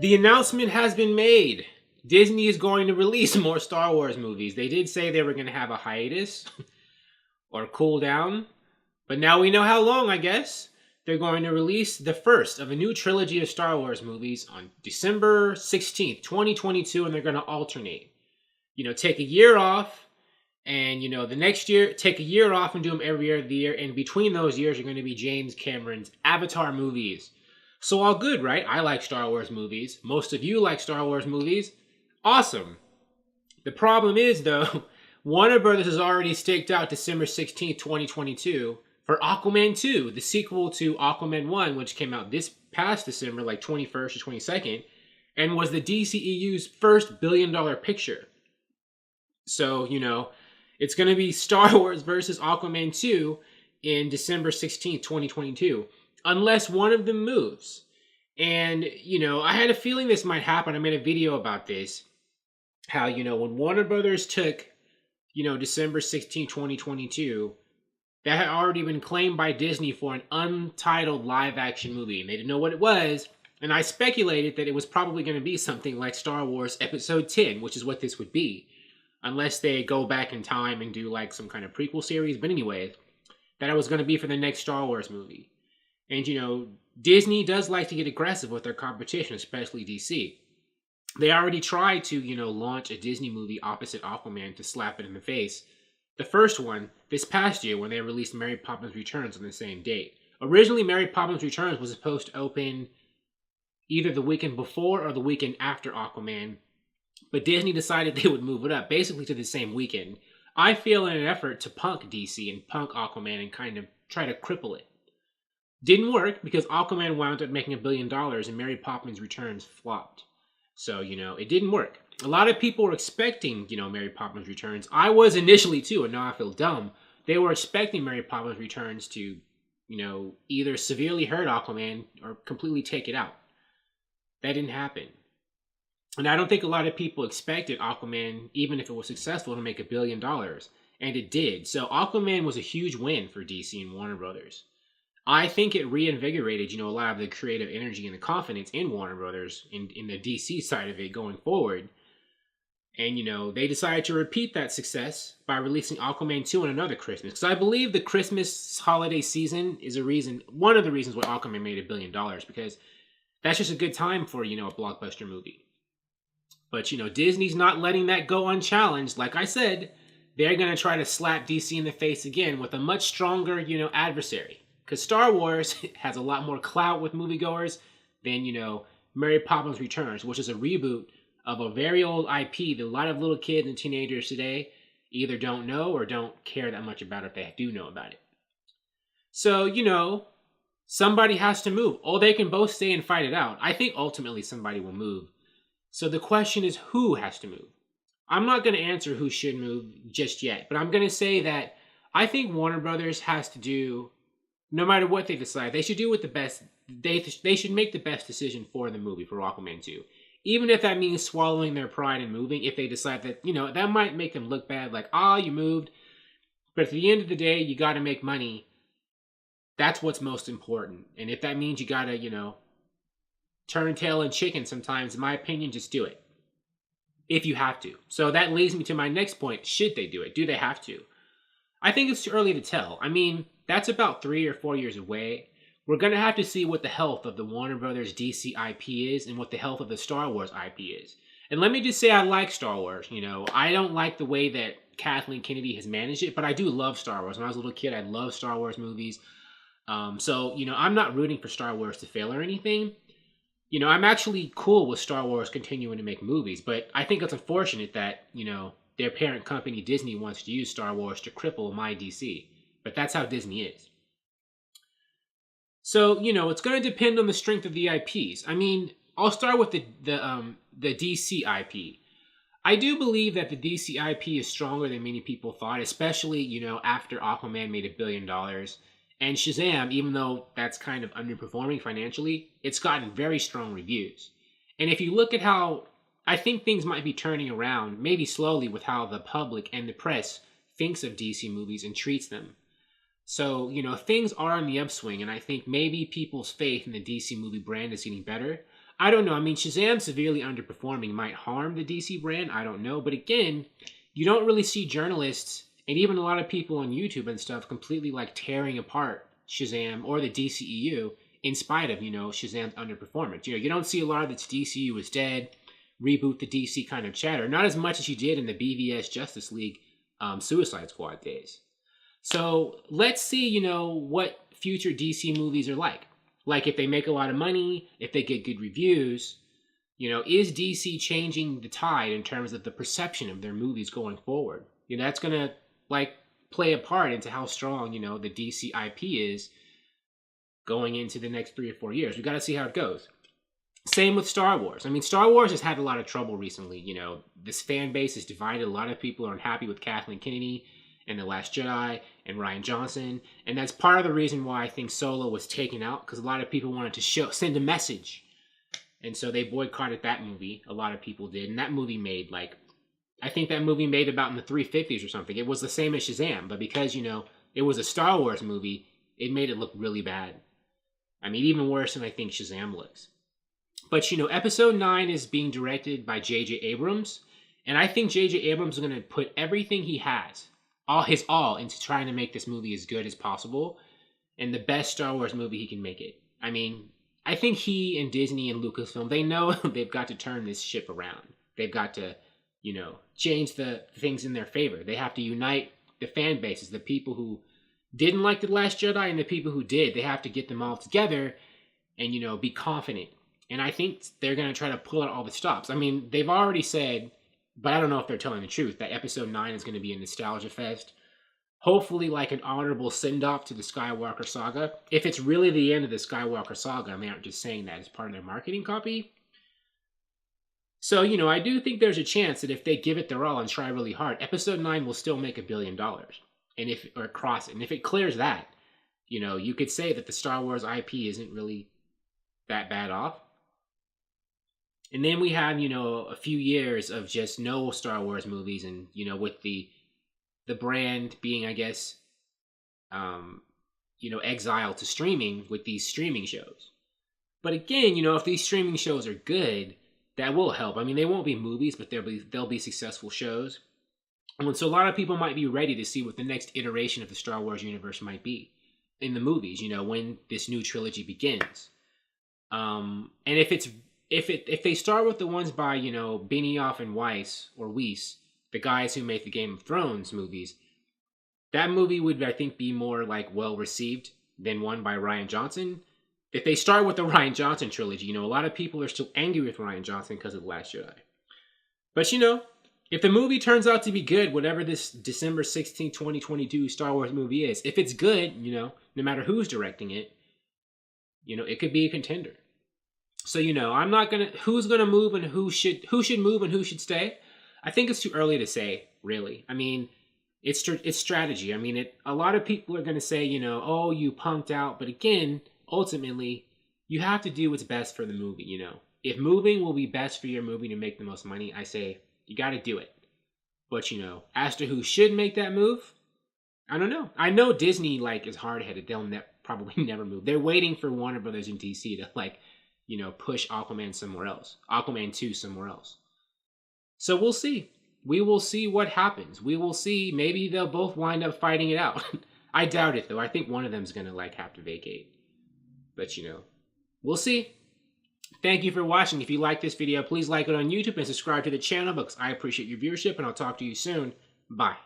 The announcement has been made. Disney is going to release more Star Wars movies. They did say they were going to have a hiatus or cool down, but now we know how long, I guess. They're going to release the first of a new trilogy of Star Wars movies on December 16th, 2022, and they're going to alternate. Take a year off, and, the next year, take a year off and do them every year of the year, and between those years are going to be James Cameron's Avatar movies. So all good, right? I like Star Wars movies. Most of you like Star Wars movies. Awesome. The problem is, though, Warner Brothers has already staked out December 16th, 2022 for Aquaman 2, the sequel to Aquaman 1, which came out this past December, like 21st or 22nd, and was the DCEU's first billion-dollar picture. So, it's going to be Star Wars versus Aquaman 2 in December 16th, 2022. Unless one of them moves. And, I had a feeling this might happen. I made a video about this. How, when Warner Brothers took, December 16, 2022, that had already been claimed by Disney for an untitled live-action movie. And they didn't know what it was. And I speculated that it was probably going to be something like Star Wars Episode 10, which is what this would be. Unless they go back in time and do, like, some kind of prequel series. But anyways, that it was going to be for the next Star Wars movie. And, Disney does like to get aggressive with their competition, especially DC. They already tried to, launch a Disney movie opposite Aquaman to slap it in the face. The first one, this past year, when they released Mary Poppins Returns on the same date. Originally, Mary Poppins Returns was supposed to open either the weekend before or the weekend after Aquaman. But Disney decided they would move it up, basically to the same weekend. I feel in an effort to punk DC and punk Aquaman and kind of try to cripple it. Didn't work because Aquaman wound up making $1 billion and Mary Poppins Returns flopped. So, it didn't work. A lot of people were expecting, Mary Poppins Returns. I was initially too, and now I feel dumb. They were expecting Mary Poppins Returns to, either severely hurt Aquaman or completely take it out. That didn't happen. And I don't think a lot of people expected Aquaman, even if it was successful, to make $1 billion. And it did. So Aquaman was a huge win for DC and Warner Brothers. I think it reinvigorated, a lot of the creative energy and the confidence in Warner Brothers in the DC side of it going forward. And, they decided to repeat that success by releasing Aquaman 2 on another Christmas. Because I believe the Christmas holiday season is one of the reasons why Aquaman made $1 billion. Because that's just a good time for, a blockbuster movie. But, Disney's not letting that go unchallenged. Like I said, they're going to try to slap DC in the face again with a much stronger, adversary. Because Star Wars has a lot more clout with moviegoers than, Mary Poppins Returns, which is a reboot of a very old IP that a lot of little kids and teenagers today either don't know or don't care that much about if they do know about it. So, somebody has to move. Oh, they can both stay and fight it out. I think ultimately somebody will move. So the question is, who has to move? I'm not going to answer who should move just yet, but I'm going to say that I think Warner Brothers has to do, no matter what they decide, they should do with the best. They should make the best decision for the movie, for Aquaman 2. Even if that means swallowing their pride and moving, if they decide that, that might make them look bad, like, you moved. But at the end of the day, you got to make money. That's what's most important. And if that means you got to, turn tail and chicken sometimes, in my opinion, just do it. If you have to. So that leads me to my next point. Should they do it? Do they have to? I think it's too early to tell. I mean, that's about 3 or 4 years away. We're going to have to see what the health of the Warner Brothers DC IP is and what the health of the Star Wars IP is. And let me just say I like Star Wars. I don't like the way that Kathleen Kennedy has managed it, but I do love Star Wars. When I was a little kid, I loved Star Wars movies. So, I'm not rooting for Star Wars to fail or anything. I'm actually cool with Star Wars continuing to make movies, but I think it's unfortunate that, their parent company Disney wants to use Star Wars to cripple my DC. But that's how Disney is. So, it's going to depend on the strength of the IPs. I mean, I'll start with the DC IP. I do believe that the DC IP is stronger than many people thought, especially, after Aquaman made $1 billion. And Shazam, even though that's kind of underperforming financially, it's gotten very strong reviews. And if you look at how, I think things might be turning around, maybe slowly, with how the public and the press thinks of DC movies and treats them. So, things are on the upswing, and I think maybe people's faith in the DC movie brand is getting better. I don't know. I mean, Shazam severely underperforming might harm the DC brand. I don't know. But again, you don't really see journalists and even a lot of people on YouTube and stuff completely like tearing apart Shazam or the DCEU in spite of, Shazam's underperformance. You don't see a lot of this DCU is dead, reboot the DC kind of chatter. Not as much as you did in the BVS Justice League Suicide Squad days. So let's see, what future DC movies are like. Like if they make a lot of money, if they get good reviews, is DC changing the tide in terms of the perception of their movies going forward? That's going to play a part into how strong, the DC IP is going into the next 3 or 4 years. We got to see how it goes. Same with Star Wars. I mean, Star Wars has had a lot of trouble recently. This fan base is divided. A lot of people are unhappy with Kathleen Kennedy and The Last Jedi and Rian Johnson. And that's part of the reason why I think Solo was taken out, because a lot of people wanted to send a message. And so they boycotted that movie. A lot of people did. And that movie made I think that movie made about in the 350s or something. It was the same as Shazam, but because, it was a Star Wars movie, it made it look really bad. I mean, even worse than I think Shazam looks. But, Episode 9 is being directed by J.J. Abrams, and I think J.J. Abrams is going to put everything he has, all into trying to make this movie as good as possible, and the best Star Wars movie he can make it. I mean, I think he and Disney and Lucasfilm, they know they've got to turn this ship around. They've got to, change the things in their favor. They have to unite the fan bases, the people who didn't like The Last Jedi and the people who did. They have to get them all together and, be confident. And I think they're going to try to pull out all the stops. I mean, they've already said, but I don't know if they're telling the truth, that Episode 9 is going to be a nostalgia fest. Hopefully like an honorable send-off to the Skywalker saga. If it's really the end of the Skywalker saga, and they aren't just saying that as part of their marketing copy. So, I do think there's a chance that if they give it their all and try really hard, Episode 9 will still make $1 billion. And cross it. And if it clears that, you could say that the Star Wars IP isn't really that bad off. And then we have, a few years of just no Star Wars movies and, with the brand being, I guess, exiled to streaming with these streaming shows. But again, if these streaming shows are good, that will help. I mean, they won't be movies, but they'll be successful shows. And so a lot of people might be ready to see what the next iteration of the Star Wars universe might be in the movies, when this new trilogy begins. And if they start with the ones by, Benioff and Weiss, the guys who make the Game of Thrones movies, that movie would, I think, be more well received than one by Rian Johnson. If they start with the Rian Johnson trilogy, a lot of people are still angry with Rian Johnson because of The Last Jedi. But, if the movie turns out to be good, whatever this December 16, 2022 Star Wars movie is, if it's good, no matter who's directing it, it could be a contender. So, I'm not going to, who's going to move and who should move and who should stay? I think it's too early to say, really. I mean, it's strategy. I mean, a lot of people are going to say, oh, you punked out. But again, ultimately, you have to do what's best for the movie, If moving will be best for your movie to make the most money, I say, you got to do it. But, as to who should make that move, I don't know. I know Disney, is hard-headed. They'll probably never move. They're waiting for Warner Brothers and DC to, push Aquaman somewhere else. Aquaman 2 somewhere else. So we'll see. We will see what happens. We will see. Maybe they'll both wind up fighting it out. I doubt it, though. I think one of them's going to, have to vacate. But, we'll see. Thank you for watching. If you like this video, please like it on YouTube and subscribe to the channel because I appreciate your viewership, and I'll talk to you soon. Bye.